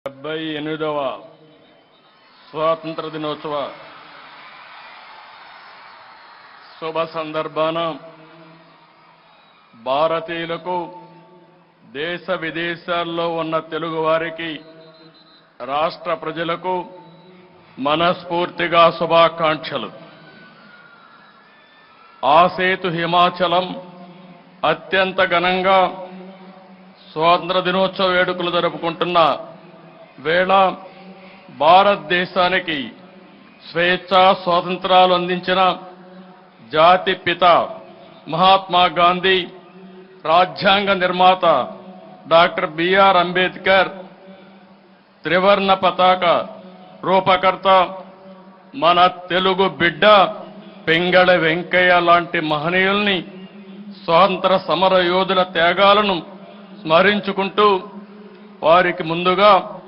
78వ స్వాతంత్ర దినోత్సవ శుభ సందర్భాన భారతీయులకు దేశ విదేశాల్లో ఉన్న తెలుగు వారికి రాష్ట్ర ప్రజలకు మనస్ఫూర్తిగా శుభాకాంక్షలు. ఆసేతు హిమాచలం అత్యంత ఘనంగా స్వాతంత్ర దినోత్సవ వేడుకలు జరుపుకుంటున్న వేళ భారతదేశానికి స్వేచ్ఛా స్వాతంత్రాలు అందించిన జాతి పిత మహాత్మా గాంధీ, రాజ్యాంగ నిర్మాత డాక్టర్ బిఆర్ అంబేద్కర్, త్రివర్ణ పతాక రూపకర్త మన తెలుగు బిడ్డ పింగళి వెంకయ్య లాంటి మహనీయుల్ని, స్వాతంత్ర సమర యోధుల త్యాగాలను స్మరించుకుంటూ వారికి ముందుగా